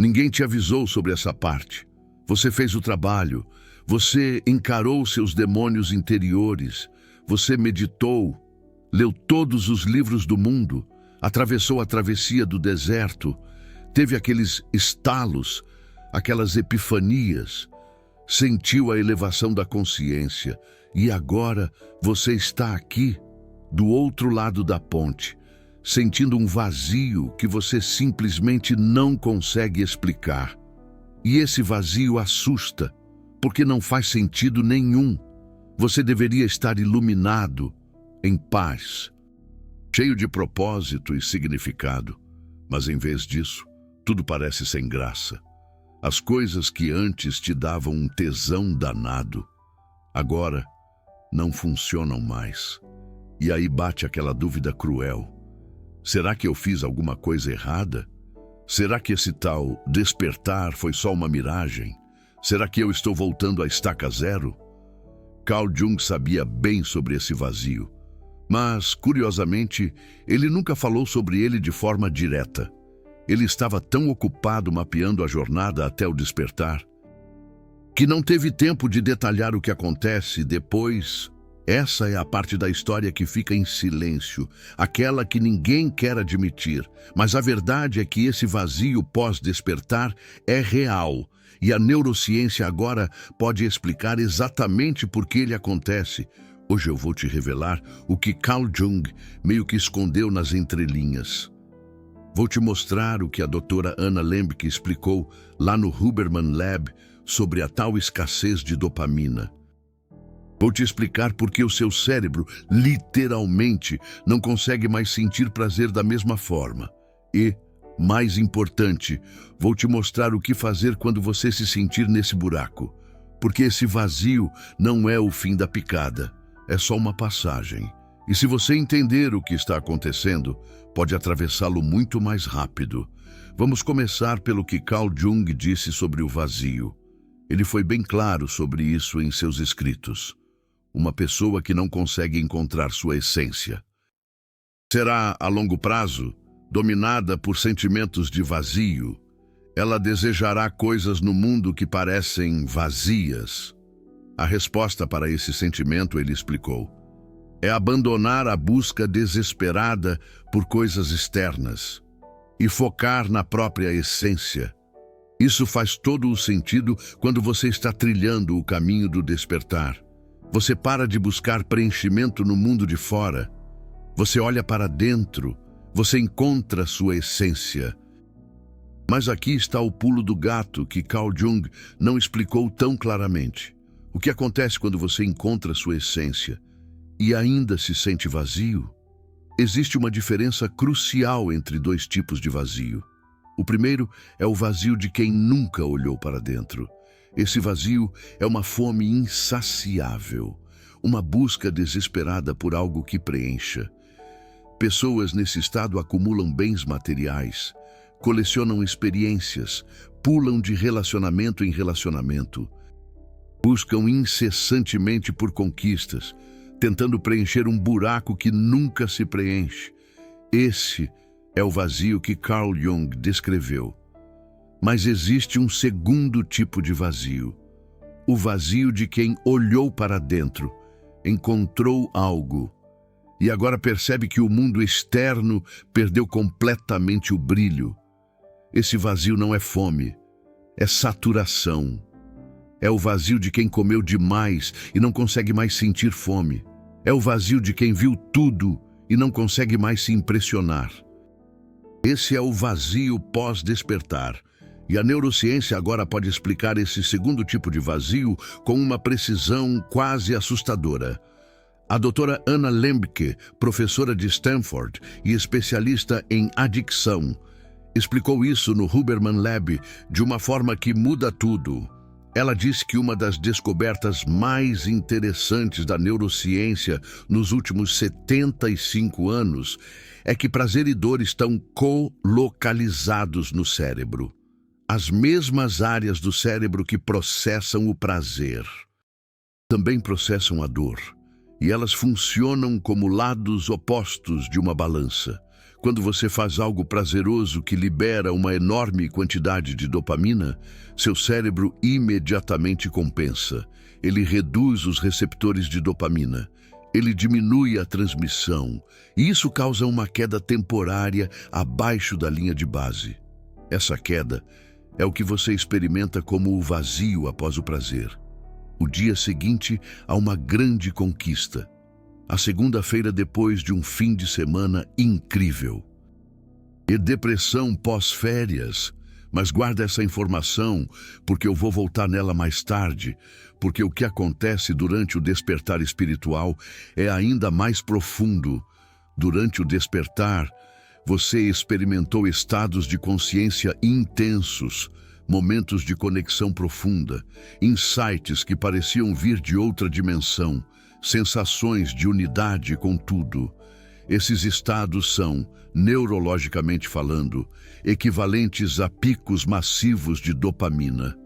Ninguém te avisou sobre essa parte. Você fez o trabalho, você encarou seus demônios interiores, você meditou, leu todos os livros do mundo, atravessou a travessia do deserto, teve aqueles estalos, aquelas epifanias, sentiu a elevação da consciência e agora você está aqui, do outro lado da ponte, sentindo um vazio que você simplesmente não consegue explicar. E esse vazio assusta, porque não faz sentido nenhum. Você deveria estar iluminado, em paz, cheio de propósito e significado, mas em vez disso, tudo parece sem graça. As coisas que antes te davam um tesão danado, agora não funcionam mais. E aí bate aquela dúvida cruel. Será que eu fiz alguma coisa errada? Será que esse tal despertar foi só uma miragem? Será que eu estou voltando à estaca zero? Carl Jung sabia bem sobre esse vazio, mas, curiosamente, ele nunca falou sobre ele de forma direta. Ele estava tão ocupado mapeando a jornada até o despertar, que não teve tempo de detalhar o que acontece depois. Essa é a parte da história que fica em silêncio, aquela que ninguém quer admitir. Mas a verdade é que esse vazio pós-despertar é real, e a neurociência agora pode explicar exatamente por que ele acontece. Hoje eu vou te revelar o que Carl Jung meio que escondeu nas entrelinhas. Vou te mostrar o que a doutora Anna Lembke explicou lá no Huberman Lab sobre a tal escassez de dopamina. Vou te explicar por que o seu cérebro, literalmente, não consegue mais sentir prazer da mesma forma. E, mais importante, vou te mostrar o que fazer quando você se sentir nesse buraco. Porque esse vazio não é o fim da picada, é só uma passagem. E se você entender o que está acontecendo, pode atravessá-lo muito mais rápido. Vamos começar pelo que Carl Jung disse sobre o vazio. Ele foi bem claro sobre isso em seus escritos. Uma pessoa que não consegue encontrar sua essência será, a longo prazo, dominada por sentimentos de vazio. Ela desejará coisas no mundo que parecem vazias. A resposta para esse sentimento, ele explicou, é abandonar a busca desesperada por coisas externas e focar na própria essência. Isso faz todo o sentido quando você está trilhando o caminho do despertar. Você para de buscar preenchimento no mundo de fora. Você olha para dentro, você encontra sua essência. Mas aqui está o pulo do gato que Carl Jung não explicou tão claramente. O que acontece quando você encontra sua essência e ainda se sente vazio? Existe uma diferença crucial entre dois tipos de vazio. O primeiro é o vazio de quem nunca olhou para dentro. Esse vazio é uma fome insaciável, uma busca desesperada por algo que preencha. Pessoas nesse estado acumulam bens materiais, colecionam experiências, pulam de relacionamento em relacionamento, buscam incessantemente por conquistas, tentando preencher um buraco que nunca se preenche. Esse é o vazio que Carl Jung descreveu. Mas existe um segundo tipo de vazio. O vazio de quem olhou para dentro, encontrou algo, e agora percebe que o mundo externo perdeu completamente o brilho. Esse vazio não é fome, é saturação. É o vazio de quem comeu demais e não consegue mais sentir fome. É o vazio de quem viu tudo e não consegue mais se impressionar. Esse é o vazio pós-despertar. E a neurociência agora pode explicar esse segundo tipo de vazio com uma precisão quase assustadora. A doutora Anna Lembke, professora de Stanford e especialista em adicção, explicou isso no Huberman Lab de uma forma que muda tudo. Ela disse que uma das descobertas mais interessantes da neurociência nos últimos 75 anos é que prazer e dor estão colocalizados no cérebro. As mesmas áreas do cérebro que processam o prazer também processam a dor, e elas funcionam como lados opostos de uma balança. Quando você faz algo prazeroso que libera uma enorme quantidade de dopamina, seu cérebro imediatamente compensa. Ele reduz os receptores de dopamina. Ele diminui a transmissão, e isso causa uma queda temporária abaixo da linha de base. Essa queda é o que você experimenta como o vazio após o prazer. O dia seguinte há uma grande conquista. A segunda-feira depois de um fim de semana incrível. E depressão pós-férias. Mas guarda essa informação, porque eu vou voltar nela mais tarde, porque o que acontece durante o despertar espiritual é ainda mais profundo. Durante o despertar, você experimentou estados de consciência intensos, momentos de conexão profunda, insights que pareciam vir de outra dimensão, sensações de unidade com tudo. Esses estados são, neurologicamente falando, equivalentes a picos massivos de dopamina.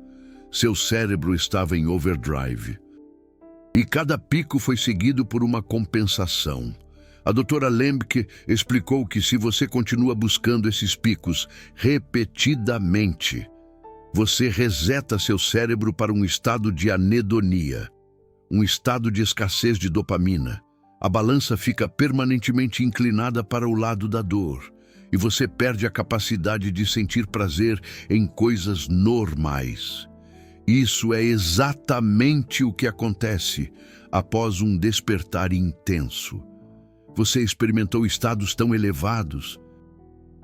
Seu cérebro estava em overdrive. E cada pico foi seguido por uma compensação. A doutora Lemke explicou que se você continua buscando esses picos repetidamente, você reseta seu cérebro para um estado de anedonia, um estado de escassez de dopamina. A balança fica permanentemente inclinada para o lado da dor, e você perde a capacidade de sentir prazer em coisas normais. Isso é exatamente o que acontece após um despertar intenso. Você experimentou estados tão elevados.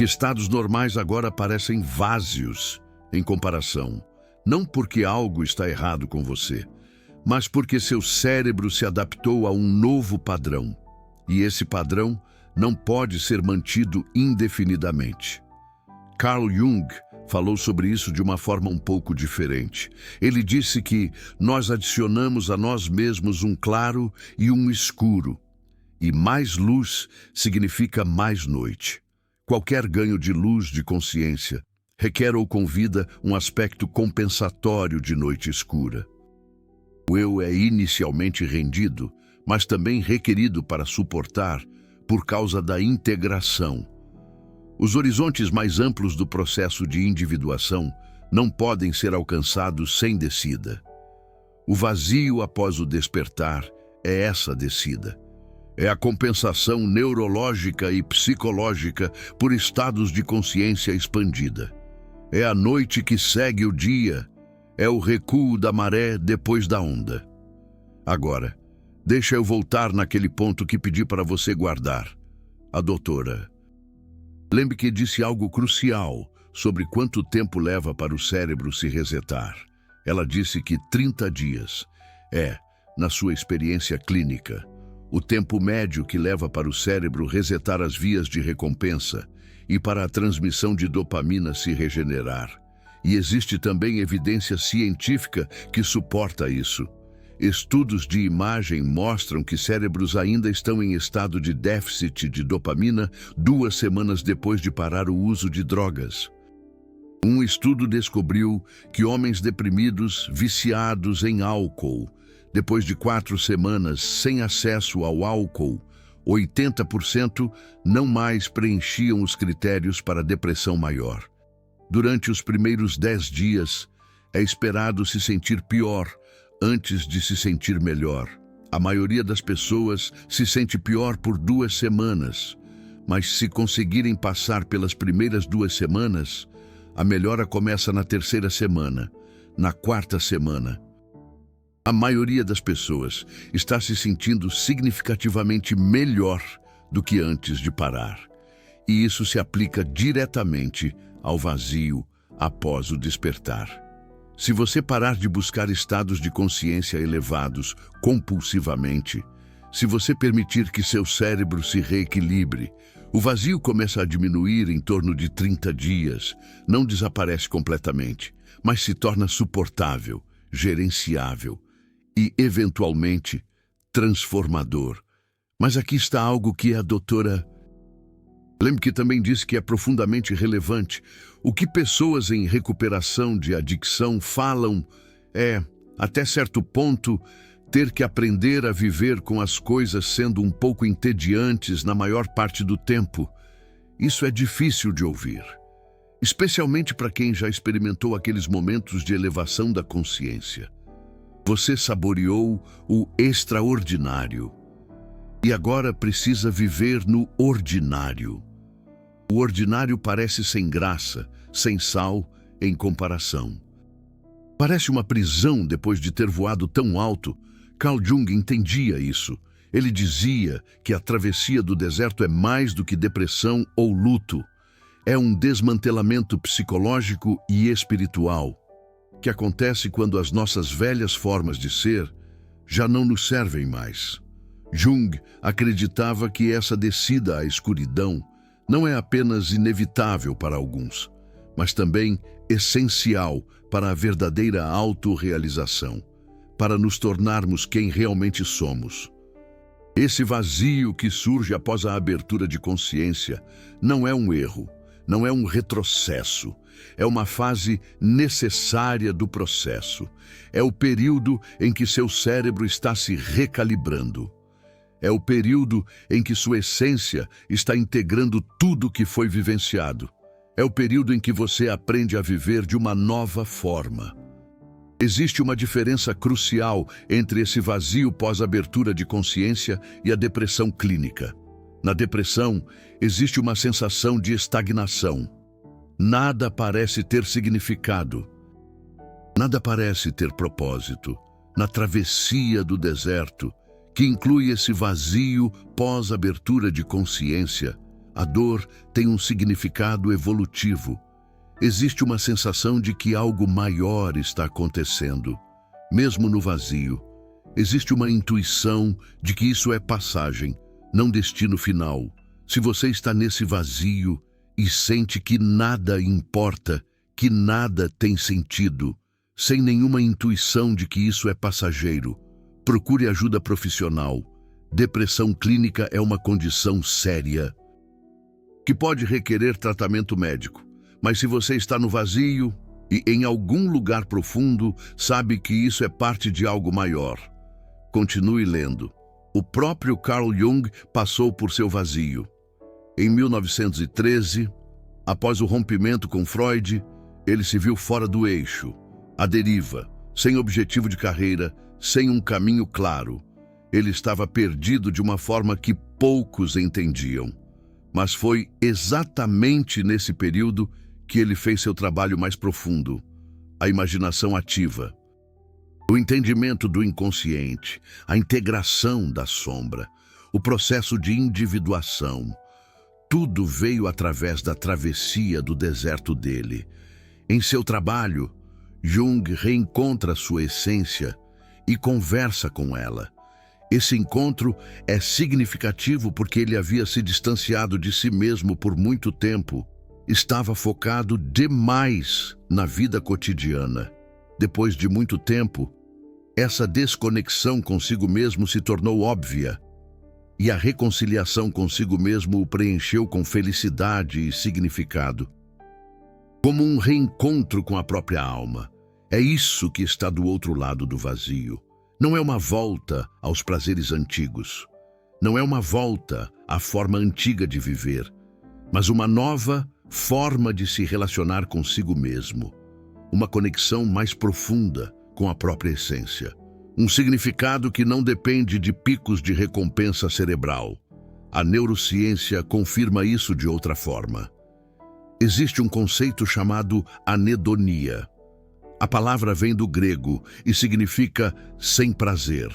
Estados normais agora parecem vazios em comparação. Não porque algo está errado com você, mas porque seu cérebro se adaptou a um novo padrão. E esse padrão não pode ser mantido indefinidamente. Carl Jung falou sobre isso de uma forma um pouco diferente. Ele disse que nós adicionamos a nós mesmos um claro e um escuro. E mais luz significa mais noite. Qualquer ganho de luz de consciência requer ou convida um aspecto compensatório de noite escura. O eu é inicialmente rendido, mas também requerido para suportar por causa da integração. Os horizontes mais amplos do processo de individuação não podem ser alcançados sem descida. O vazio após o despertar é essa descida. É a compensação neurológica e psicológica por estados de consciência expandida. É a noite que segue o dia. É o recuo da maré depois da onda. Agora, deixa eu voltar naquele ponto que pedi para você guardar. A doutora Lemke que disse algo crucial sobre quanto tempo leva para o cérebro se resetar. Ela disse que 30 dias é, na sua experiência clínica, o tempo médio que leva para o cérebro resetar as vias de recompensa e para a transmissão de dopamina se regenerar. E existe também evidência científica que suporta isso. Estudos de imagem mostram que cérebros ainda estão em estado de déficit de dopamina 2 semanas depois de parar o uso de drogas. Um estudo descobriu que homens deprimidos, viciados em álcool, depois de 4 semanas sem acesso ao álcool, 80% não mais preenchiam os critérios para depressão maior. Durante os primeiros 10 dias, é esperado se sentir pior antes de se sentir melhor. A maioria das pessoas se sente pior por 2 semanas, mas se conseguirem passar pelas primeiras 2 semanas, a melhora começa na 3ª semana, na 4ª semana. A maioria das pessoas está se sentindo significativamente melhor do que antes de parar. E isso se aplica diretamente ao vazio após o despertar. Se você parar de buscar estados de consciência elevados compulsivamente, se você permitir que seu cérebro se reequilibre, o vazio começa a diminuir em torno de 30 dias, não desaparece completamente, mas se torna suportável, gerenciável e, eventualmente, transformador. Mas aqui está algo que a doutora Lemke também disse que é profundamente relevante. O que pessoas em recuperação de adicção falam é, até certo ponto, ter que aprender a viver com as coisas sendo um pouco entediantes na maior parte do tempo. Isso é difícil de ouvir, especialmente para quem já experimentou aqueles momentos de elevação da consciência. Você saboreou o extraordinário e agora precisa viver no ordinário. O ordinário parece sem graça, sem sal, em comparação. Parece uma prisão depois de ter voado tão alto. Carl Jung entendia isso. Ele dizia que a travessia do deserto é mais do que depressão ou luto. É um desmantelamento psicológico e espiritual que acontece quando as nossas velhas formas de ser já não nos servem mais. Jung acreditava que essa descida à escuridão não é apenas inevitável para alguns, mas também essencial para a verdadeira autorrealização, para nos tornarmos quem realmente somos. Esse vazio que surge após a abertura de consciência não é um erro, não é um retrocesso, é uma fase necessária do processo. É o período em que seu cérebro está se recalibrando. É o período em que sua essência está integrando tudo que foi vivenciado. É o período em que você aprende a viver de uma nova forma. Existe uma diferença crucial entre esse vazio pós-abertura de consciência e a depressão clínica. Na depressão, existe uma sensação de estagnação. Nada parece ter significado. Nada parece ter propósito. Na travessia do deserto, que inclui esse vazio pós-abertura de consciência, a dor tem um significado evolutivo. Existe uma sensação de que algo maior está acontecendo. Mesmo no vazio, existe uma intuição de que isso é passagem, não destino final. Se você está nesse vazio e sente que nada importa, que nada tem sentido, sem nenhuma intuição de que isso é passageiro, procure ajuda profissional. Depressão clínica é uma condição séria que pode requerer tratamento médico. Mas se você está no vazio e em algum lugar profundo, sabe que isso é parte de algo maior. Continue lendo. O próprio Carl Jung passou por seu vazio. Em 1913, após o rompimento com Freud, ele se viu fora do eixo, à deriva, sem objetivo de carreira, sem um caminho claro. Ele estava perdido de uma forma que poucos entendiam. Mas foi exatamente nesse período que ele fez seu trabalho mais profundo, a imaginação ativa, o entendimento do inconsciente, a integração da sombra, o processo de individuação. Tudo veio através da travessia do deserto dele. Em seu trabalho, Jung reencontra sua essência e conversa com ela. Esse encontro é significativo porque ele havia se distanciado de si mesmo por muito tempo. Estava focado demais na vida cotidiana. Depois de muito tempo, essa desconexão consigo mesmo se tornou óbvia, e a reconciliação consigo mesmo o preencheu com felicidade e significado. Como um reencontro com a própria alma. É isso que está do outro lado do vazio. Não é uma volta aos prazeres antigos. Não é uma volta à forma antiga de viver, mas uma nova forma de se relacionar consigo mesmo. Uma conexão mais profunda com a própria essência. Um significado que não depende de picos de recompensa cerebral. A neurociência confirma isso de outra forma. Existe um conceito chamado anedonia. A palavra vem do grego e significa sem prazer.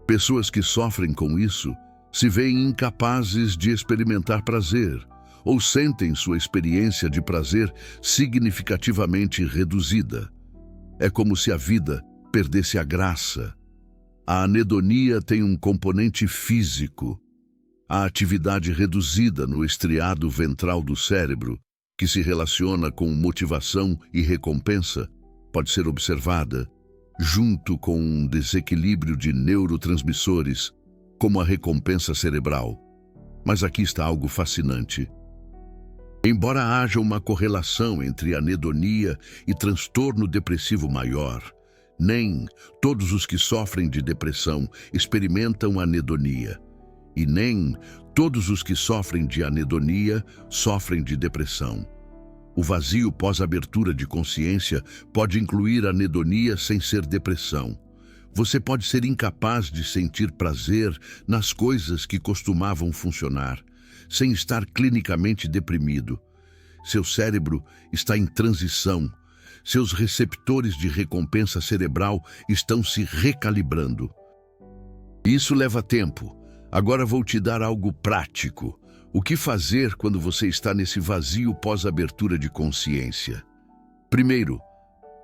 Pessoas que sofrem com isso se veem incapazes de experimentar prazer ou sentem sua experiência de prazer significativamente reduzida. É como se a vida perdesse a graça. A anedonia tem um componente físico. A atividade reduzida no estriado ventral do cérebro, que se relaciona com motivação e recompensa, pode ser observada, junto com um desequilíbrio de neurotransmissores, como a recompensa cerebral. Mas aqui está algo fascinante. Embora haja uma correlação entre anedonia e transtorno depressivo maior, nem todos os que sofrem de depressão experimentam anedonia, e nem todos os que sofrem de anedonia sofrem de depressão. O vazio pós-abertura de consciência pode incluir anedonia sem ser depressão. Você pode ser incapaz de sentir prazer nas coisas que costumavam funcionar, sem estar clinicamente deprimido. Seu cérebro está em transição. Seus receptores de recompensa cerebral estão se recalibrando. Isso leva tempo. Agora vou te dar algo prático. O que fazer quando você está nesse vazio pós-abertura de consciência? Primeiro,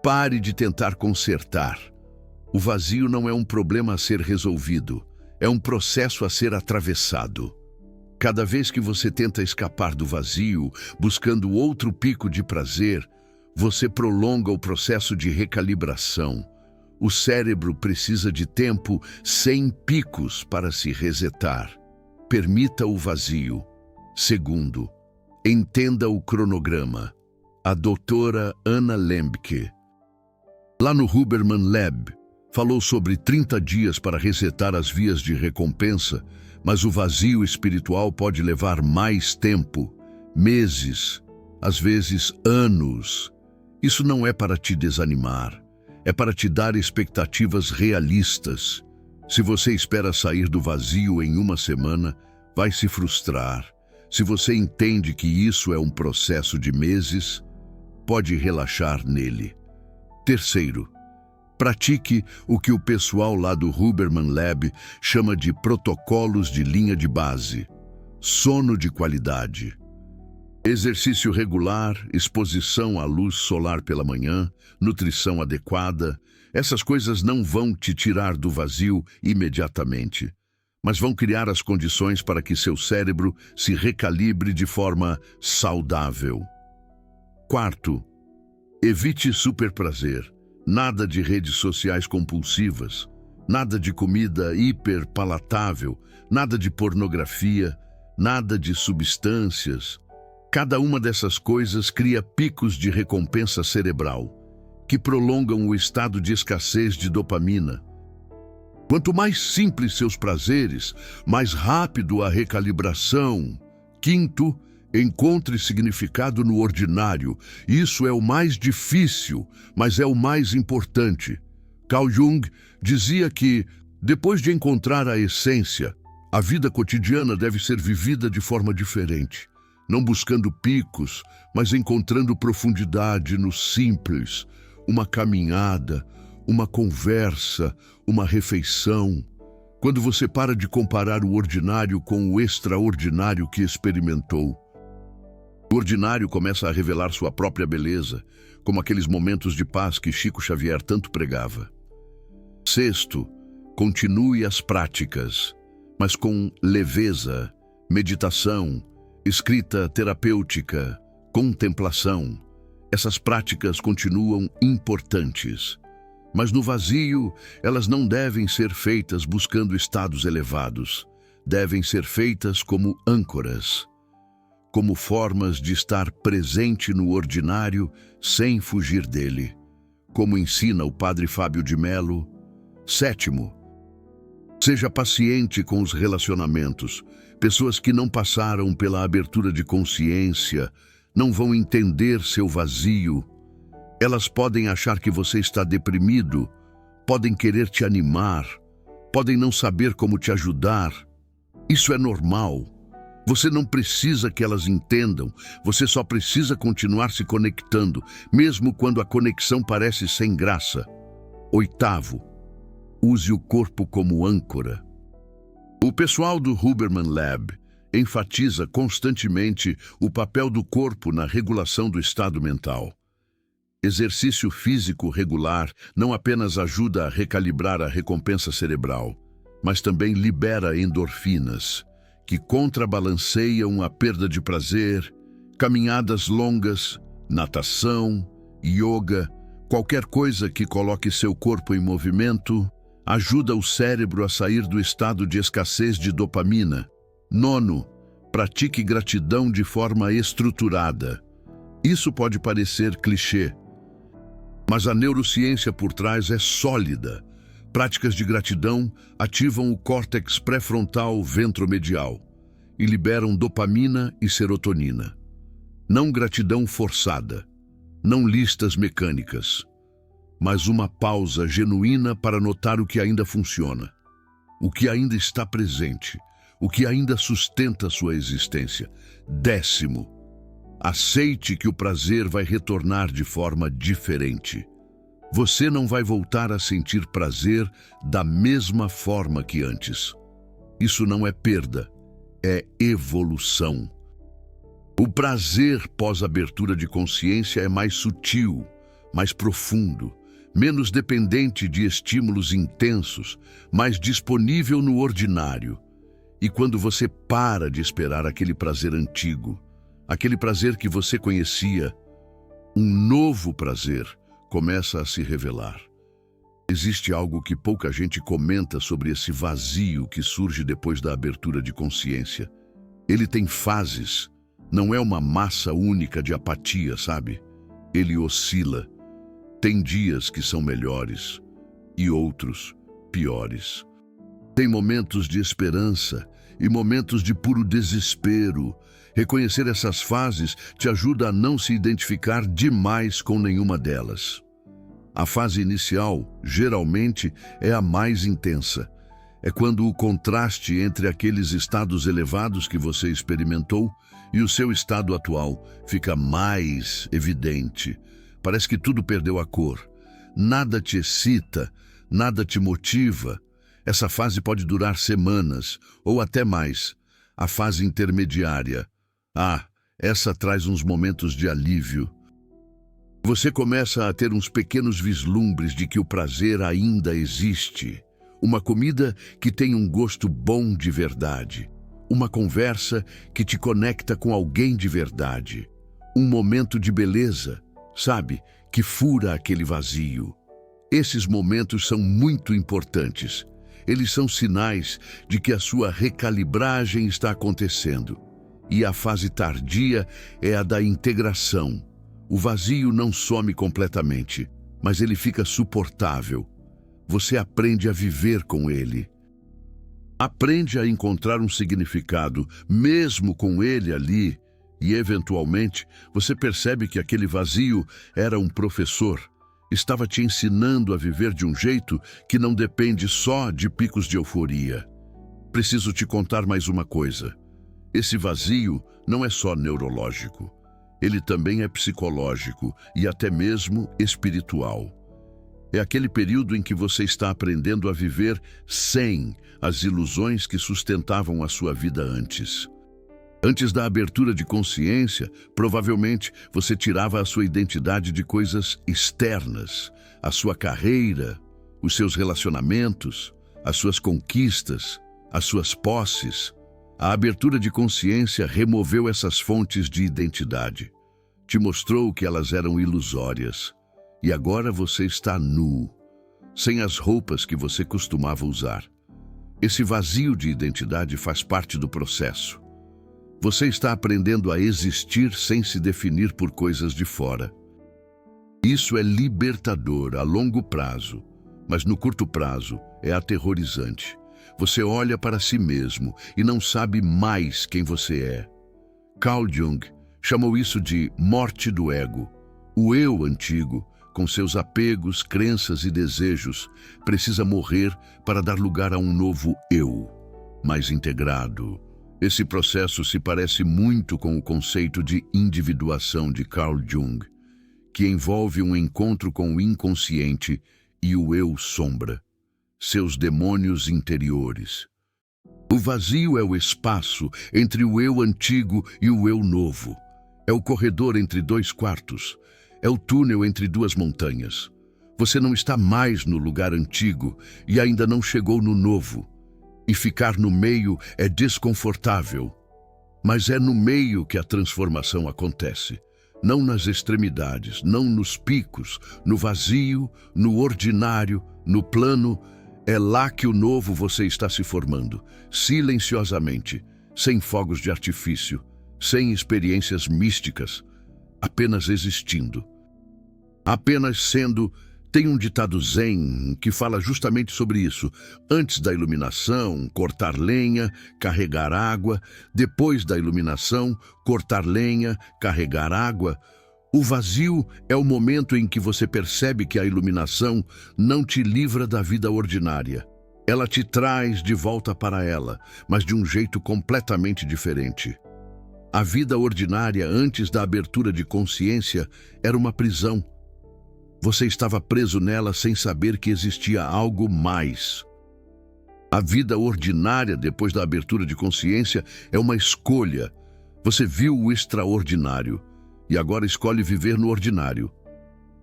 pare de tentar consertar. O vazio não é um problema a ser resolvido, é um processo a ser atravessado. Cada vez que você tenta escapar do vazio, buscando outro pico de prazer, você prolonga o processo de recalibração. O cérebro precisa de tempo sem picos para se resetar. Permita o vazio. Segundo, entenda o cronograma. A doutora Anna Lembke, lá no Huberman Lab, falou sobre 30 dias para resetar as vias de recompensa, mas o vazio espiritual pode levar mais tempo, meses, às vezes anos. Isso não é para te desanimar, é para te dar expectativas realistas. Se você espera sair do vazio em uma semana, vai se frustrar. Se você entende que isso é um processo de meses, pode relaxar nele. Terceiro, pratique o que o pessoal lá do Huberman Lab chama de protocolos de linha de base. Sono de qualidade. Exercício regular, exposição à luz solar pela manhã, nutrição adequada. Essas coisas não vão te tirar do vazio imediatamente, mas vão criar as condições para que seu cérebro se recalibre de forma saudável. Quarto, evite superprazer. Nada de redes sociais compulsivas, nada de comida hiperpalatável, nada de pornografia, nada de substâncias. Cada uma dessas coisas cria picos de recompensa cerebral, que prolongam o estado de escassez de dopamina. Quanto mais simples seus prazeres, mais rápido a recalibração. Quinto, encontre significado no ordinário. Isso é o mais difícil, mas é o mais importante. Carl Jung dizia que, depois de encontrar a essência, a vida cotidiana deve ser vivida de forma diferente, não buscando picos, mas encontrando profundidade no simples, uma caminhada, uma conversa, uma refeição. Quando você para de comparar o ordinário com o extraordinário que experimentou, o ordinário começa a revelar sua própria beleza, como aqueles momentos de paz que Chico Xavier tanto pregava. Sexto, continue as práticas, mas com leveza, meditação, escrita terapêutica, contemplação. Essas práticas continuam importantes, mas no vazio elas não devem ser feitas buscando estados elevados. Devem ser feitas como âncoras, como formas de estar presente no ordinário sem fugir dele, como ensina o Padre Fábio de Mello. Sétimo, seja paciente com os relacionamentos. Pessoas que não passaram pela abertura de consciência não vão entender seu vazio. Elas podem achar que você está deprimido, podem querer te animar, podem não saber como te ajudar. Isso é normal. Você não precisa que elas entendam, você só precisa continuar se conectando, mesmo quando a conexão parece sem graça. Oitavo, use o corpo como âncora. O pessoal do Huberman Lab enfatiza constantemente o papel do corpo na regulação do estado mental. Exercício físico regular não apenas ajuda a recalibrar a recompensa cerebral, mas também libera endorfinas, que contrabalanceiam a perda de prazer. Caminhadas longas, natação, yoga, qualquer coisa que coloque seu corpo em movimento, ajuda o cérebro a sair do estado de escassez de dopamina. Nono, pratique gratidão de forma estruturada. Isso pode parecer clichê, mas a neurociência por trás é sólida. Práticas de gratidão ativam o córtex pré-frontal ventromedial. e liberam dopamina e serotonina. Não gratidão forçada, não listas mecânicas, mas uma pausa genuína para notar o que ainda funciona, o que ainda está presente, o que ainda sustenta sua existência. 10º, aceite que o prazer vai retornar de forma diferente. Você não vai voltar a sentir prazer da mesma forma que antes. Isso não é perda, é evolução. O prazer pós-abertura de consciência é mais sutil, mais profundo, menos dependente de estímulos intensos, mais disponível no ordinário. E quando você para de esperar aquele prazer antigo, aquele prazer que você conhecia, um novo prazer começa a se revelar. Existe algo que pouca gente comenta sobre esse vazio que surge depois da abertura de consciência. Ele tem fases, não é uma massa única de apatia, sabe? Ele oscila. Tem dias que são melhores e outros piores. Tem momentos de esperança e momentos de puro desespero. Reconhecer essas fases te ajuda a não se identificar demais com nenhuma delas. A fase inicial, geralmente, é a mais intensa. É quando o contraste entre aqueles estados elevados que você experimentou e o seu estado atual fica mais evidente. Parece que tudo perdeu a cor. Nada te excita, nada te motiva. Essa fase pode durar semanas ou até mais. A fase intermediária. Essa traz uns momentos de alívio. Você começa a ter uns pequenos vislumbres de que o prazer ainda existe. Uma comida que tem um gosto bom de verdade. Uma conversa que te conecta com alguém de verdade. Um momento de beleza, sabe, que fura aquele vazio. Esses momentos são muito importantes. Eles são sinais de que a sua recalibragem está acontecendo. E a fase tardia é a da integração. O vazio não some completamente, mas ele fica suportável. Você aprende a viver com ele. Aprende a encontrar um significado, mesmo com ele ali, e eventualmente você percebe que aquele vazio era um professor. Estava te ensinando a viver de um jeito que não depende só de picos de euforia. Preciso te contar mais uma coisa. Esse vazio não é só neurológico. Ele também é psicológico e até mesmo espiritual. É aquele período em que você está aprendendo a viver sem as ilusões que sustentavam a sua vida antes. Antes da abertura de consciência, provavelmente você tirava a sua identidade de coisas externas, a sua carreira, os seus relacionamentos, as suas conquistas, as suas posses. A abertura de consciência removeu essas fontes de identidade. Te mostrou que elas eram ilusórias. E agora você está nu, sem as roupas que você costumava usar. Esse vazio de identidade faz parte do processo. Você está aprendendo a existir sem se definir por coisas de fora. Isso é libertador a longo prazo, mas no curto prazo é aterrorizante. Você olha para si mesmo e não sabe mais quem você é. Carl Jung chamou isso de morte do ego. O eu antigo, com seus apegos, crenças e desejos, precisa morrer para dar lugar a um novo eu, mais integrado. Esse processo se parece muito com o conceito de individuação de Carl Jung, que envolve um encontro com o inconsciente e o eu sombra, seus demônios interiores. O vazio é o espaço entre o eu antigo e o eu novo. É o corredor entre dois quartos. É o túnel entre duas montanhas. Você não está mais no lugar antigo e ainda não chegou no novo. E ficar no meio é desconfortável. Mas é no meio que a transformação acontece. Não nas extremidades, não nos picos, no vazio, no ordinário, no plano. É lá que o novo você está se formando, silenciosamente, sem fogos de artifício, sem experiências místicas, apenas existindo. Apenas sendo Tem um ditado zen que fala justamente sobre isso. Antes da iluminação, cortar lenha, carregar água. Depois da iluminação, cortar lenha, carregar água. O vazio é o momento em que você percebe que a iluminação não te livra da vida ordinária. Ela te traz de volta para ela, mas de um jeito completamente diferente. A vida ordinária, antes da abertura de consciência, era uma prisão. Você estava preso nela sem saber que existia algo mais. A vida ordinária, depois da abertura de consciência, é uma escolha. Você viu o extraordinário e agora escolhe viver no ordinário.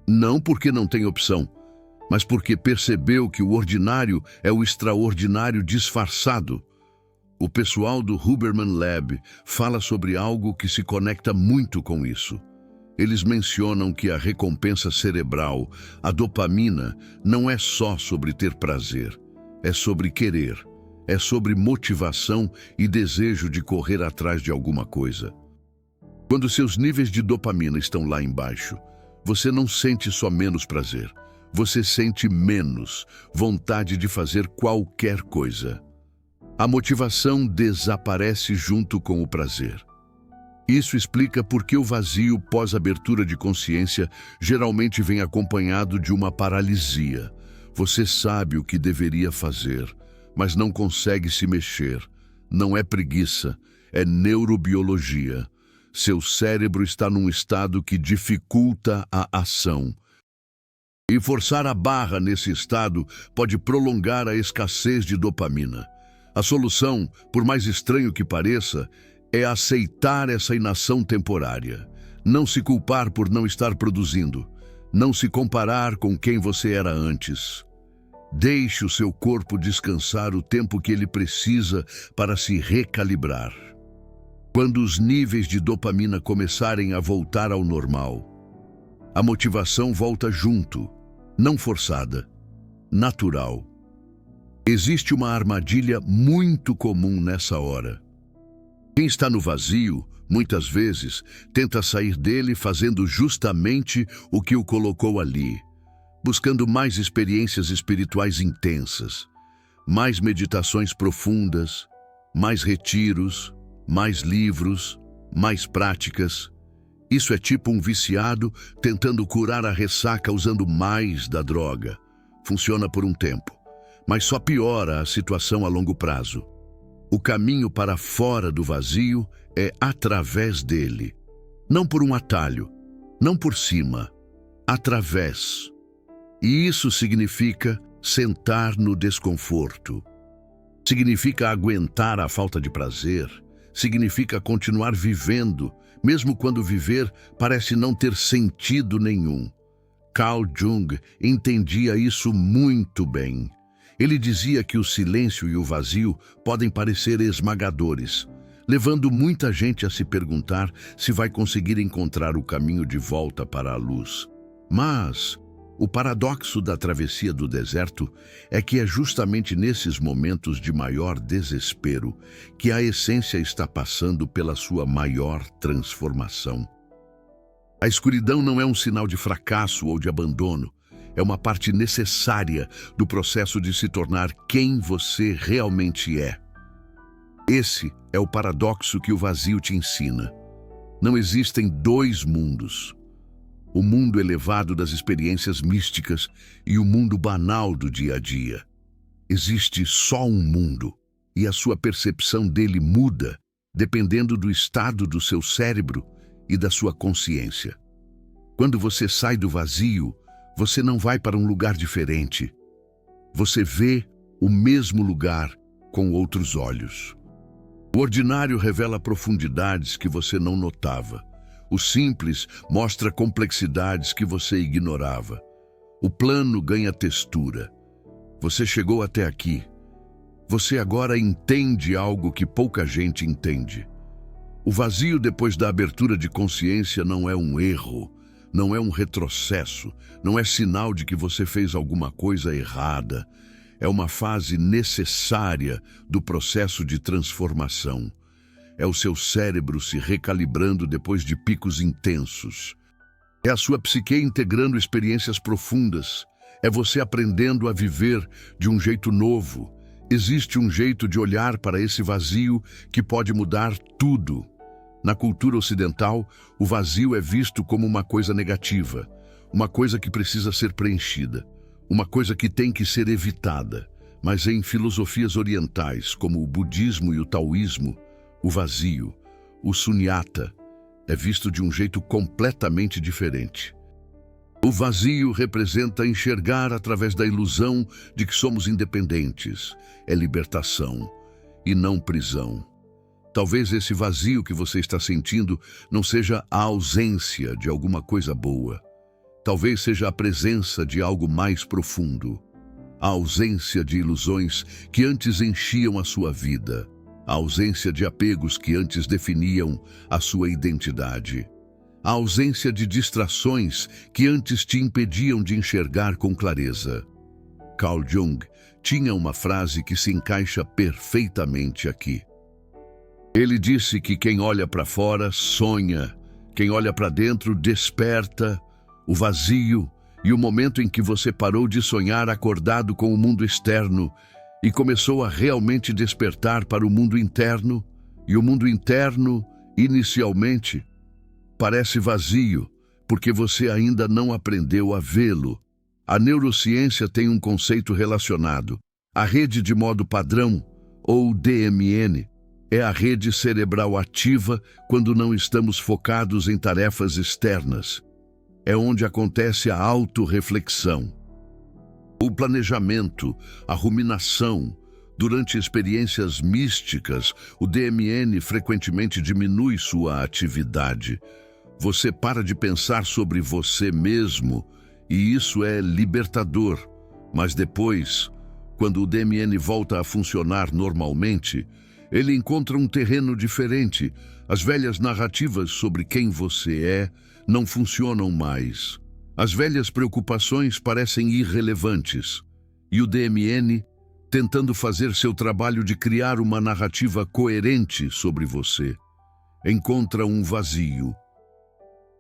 Não porque não tem opção, mas porque percebeu que o ordinário é o extraordinário disfarçado. O pessoal do Huberman Lab fala sobre algo que se conecta muito com isso. Eles mencionam que a recompensa cerebral, a dopamina, não é só sobre ter prazer, é sobre querer, é sobre motivação e desejo de correr atrás de alguma coisa. Quando seus níveis de dopamina estão lá embaixo, você não sente só menos prazer, você sente menos vontade de fazer qualquer coisa. A motivação desaparece junto com o prazer. Isso explica por que o vazio pós-abertura de consciência geralmente vem acompanhado de uma paralisia. Você sabe o que deveria fazer, mas não consegue se mexer. Não é preguiça, é neurobiologia. Seu cérebro está num estado que dificulta a ação. E forçar a barra nesse estado pode prolongar a escassez de dopamina. A solução, por mais estranho que pareça, é aceitar essa inação temporária. Não se culpar por não estar produzindo. Não se comparar com quem você era antes. Deixe o seu corpo descansar o tempo que ele precisa para se recalibrar. Quando os níveis de dopamina começarem a voltar ao normal, a motivação volta junto, não forçada, natural. Existe uma armadilha muito comum nessa hora. Quem está no vazio, muitas vezes, tenta sair dele fazendo justamente o que o colocou ali, buscando mais experiências espirituais intensas, mais meditações profundas, mais retiros, mais livros, mais práticas. Isso é tipo um viciado tentando curar a ressaca usando mais da droga. Funciona por um tempo, mas só piora a situação a longo prazo. O caminho para fora do vazio é através dele. Não por um atalho, não por cima, através. E isso significa sentar no desconforto. Significa aguentar a falta de prazer. Significa continuar vivendo, mesmo quando viver parece não ter sentido nenhum. Carl Jung entendia isso muito bem. Ele dizia que o silêncio e o vazio podem parecer esmagadores, levando muita gente a se perguntar se vai conseguir encontrar o caminho de volta para a luz. Mas o paradoxo da travessia do deserto é que é justamente nesses momentos de maior desespero que a essência está passando pela sua maior transformação. A escuridão não é um sinal de fracasso ou de abandono. É uma parte necessária do processo de se tornar quem você realmente é. Esse é o paradoxo que o vazio te ensina. Não existem dois mundos. O mundo elevado das experiências místicas e o mundo banal do dia a dia. Existe só um mundo, e a sua percepção dele muda dependendo do estado do seu cérebro e da sua consciência. Quando você sai do vazio, você não vai para um lugar diferente. Você vê o mesmo lugar com outros olhos. O ordinário revela profundidades que você não notava. O simples mostra complexidades que você ignorava. O plano ganha textura. Você chegou até aqui. Você agora entende algo que pouca gente entende. O vazio depois da abertura de consciência não é um erro, não é um retrocesso, não é sinal de que você fez alguma coisa errada. É uma fase necessária do processo de transformação. É o seu cérebro se recalibrando depois de picos intensos. É a sua psique integrando experiências profundas. É você aprendendo a viver de um jeito novo. Existe um jeito de olhar para esse vazio que pode mudar tudo. Na cultura ocidental, o vazio é visto como uma coisa negativa, uma coisa que precisa ser preenchida, uma coisa que tem que ser evitada. Mas em filosofias orientais, como o budismo e o taoísmo, o vazio, o sunyata, é visto de um jeito completamente diferente. O vazio representa enxergar através da ilusão de que somos independentes. É libertação e não prisão. Talvez esse vazio que você está sentindo não seja a ausência de alguma coisa boa. Talvez seja a presença de algo mais profundo. A ausência de ilusões que antes enchiam a sua vida. A ausência de apegos que antes definiam a sua identidade. A ausência de distrações que antes te impediam de enxergar com clareza. Carl Jung tinha uma frase que se encaixa perfeitamente aqui. Ele disse que quem olha para fora sonha, quem olha para dentro desperta. O vazio e o momento em que você parou de sonhar acordado com o mundo externo e começou a realmente despertar para o mundo interno, e o mundo interno, inicialmente, parece vazio, porque você ainda não aprendeu a vê-lo. A neurociência tem um conceito relacionado. A rede de modo padrão, ou DMN, é a rede cerebral ativa quando não estamos focados em tarefas externas. É onde acontece a autorreflexão, o planejamento, a ruminação. Durante experiências místicas, o DMN frequentemente diminui sua atividade. Você para de pensar sobre você mesmo, e isso é libertador. Mas depois, quando o DMN volta a funcionar normalmente, ele encontra um terreno diferente. As velhas narrativas sobre quem você é não funcionam mais. As velhas preocupações parecem irrelevantes. E o DMN, tentando fazer seu trabalho de criar uma narrativa coerente sobre você, encontra um vazio.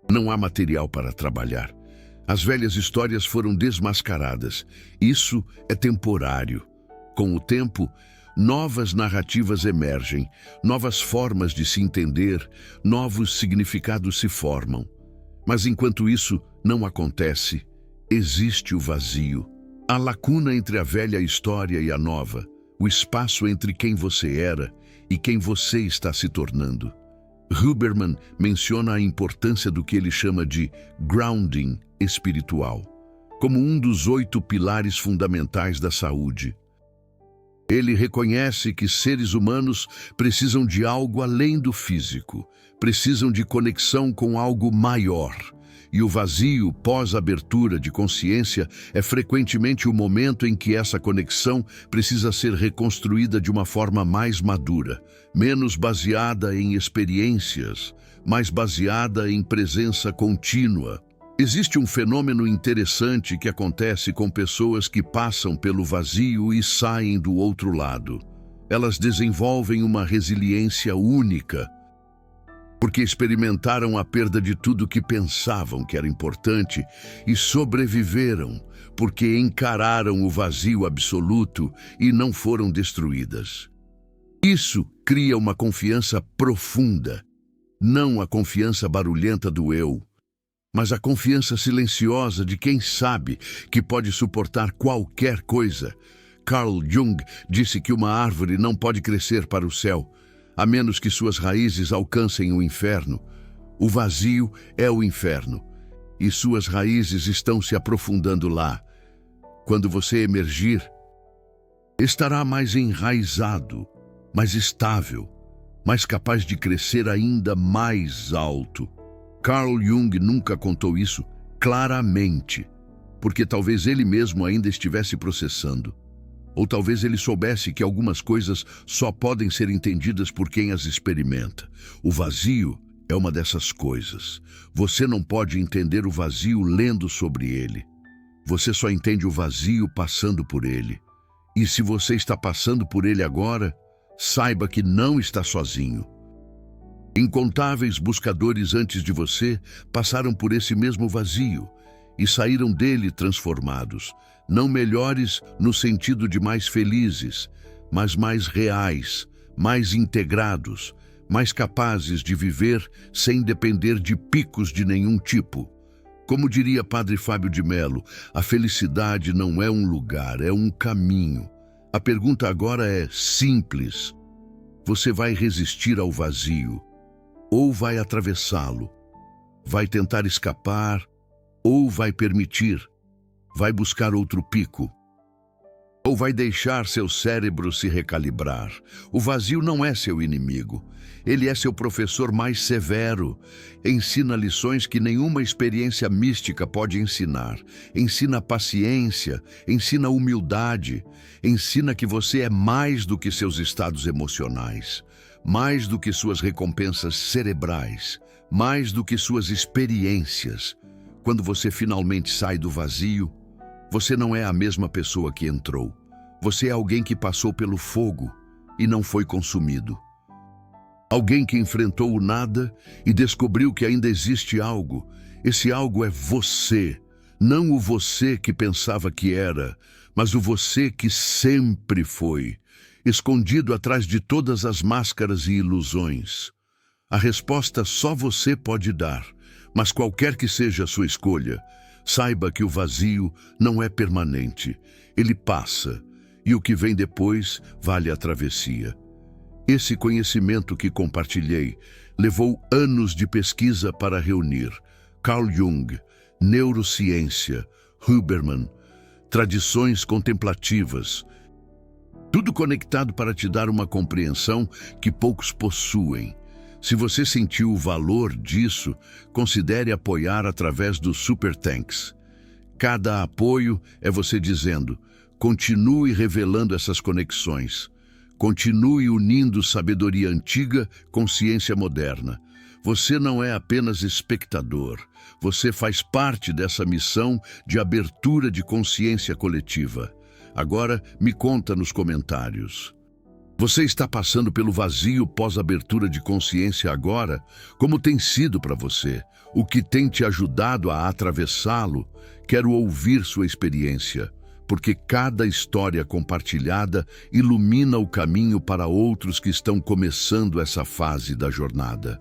Não há material para trabalhar. As velhas histórias foram desmascaradas. Isso é temporário. Com o tempo, novas narrativas emergem, novas formas de se entender, novos significados se formam. Mas enquanto isso não acontece, existe o vazio. A lacuna entre a velha história e a nova, o espaço entre quem você era e quem você está se tornando. Huberman menciona a importância do que ele chama de grounding espiritual, como um dos 8 pilares fundamentais da saúde. Ele reconhece que seres humanos precisam de algo além do físico, precisam de conexão com algo maior. E o vazio pós-abertura de consciência é frequentemente o momento em que essa conexão precisa ser reconstruída de uma forma mais madura, menos baseada em experiências, mais baseada em presença contínua. Existe um fenômeno interessante que acontece com pessoas que passam pelo vazio e saem do outro lado. Elas desenvolvem uma resiliência única, porque experimentaram a perda de tudo que pensavam que era importante e sobreviveram, porque encararam o vazio absoluto e não foram destruídas. Isso cria uma confiança profunda, não a confiança barulhenta do eu, mas a confiança silenciosa de quem sabe que pode suportar qualquer coisa. Carl Jung disse que uma árvore não pode crescer para o céu, a menos que suas raízes alcancem o inferno. O vazio é o inferno, e suas raízes estão se aprofundando lá. Quando você emergir, estará mais enraizado, mais estável, mais capaz de crescer ainda mais alto. Carl Jung nunca contou isso claramente, porque talvez ele mesmo ainda estivesse processando. Ou talvez ele soubesse que algumas coisas só podem ser entendidas por quem as experimenta. O vazio é uma dessas coisas. Você não pode entender o vazio lendo sobre ele. Você só entende o vazio passando por ele. E se você está passando por ele agora, saiba que não está sozinho. Incontáveis buscadores antes de você passaram por esse mesmo vazio, e saíram dele transformados, não melhores no sentido de mais felizes, mas mais reais, mais integrados, mais capazes de viver sem depender de picos de nenhum tipo. Como diria Padre Fábio de Mello, a felicidade não é um lugar, é um caminho. A pergunta agora é simples. Você vai resistir ao vazio ou vai atravessá-lo? Vai tentar escapar ou vai permitir? Vai buscar outro pico? Ou vai deixar seu cérebro se recalibrar? O vazio não é seu inimigo. Ele é seu professor mais severo. Ensina lições que nenhuma experiência mística pode ensinar. Ensina paciência, ensina humildade, ensina que você é mais do que seus estados emocionais, mais do que suas recompensas cerebrais, mais do que suas experiências. Quando você finalmente sai do vazio, você não é a mesma pessoa que entrou. Você é alguém que passou pelo fogo e não foi consumido. Alguém que enfrentou o nada e descobriu que ainda existe algo. Esse algo é você. Não o você que pensava que era, mas o você que sempre foi, escondido atrás de todas as máscaras e ilusões. A resposta só você pode dar, mas qualquer que seja a sua escolha, saiba que o vazio não é permanente, ele passa, e o que vem depois vale a travessia. Esse conhecimento que compartilhei levou anos de pesquisa para reunir Carl Jung, neurociência, Huberman, tradições contemplativas, tudo conectado para te dar uma compreensão que poucos possuem. Se você sentiu o valor disso, considere apoiar através do Super Thanks. Cada apoio é você dizendo: continue revelando essas conexões. Continue unindo sabedoria antiga com ciência moderna. Você não é apenas espectador. Você faz parte dessa missão de abertura de consciência coletiva. Agora, me conta nos comentários. Você está passando pelo vazio pós-abertura de consciência agora? Como tem sido para você? O que tem te ajudado a atravessá-lo? Quero ouvir sua experiência, porque cada história compartilhada ilumina o caminho para outros que estão começando essa fase da jornada.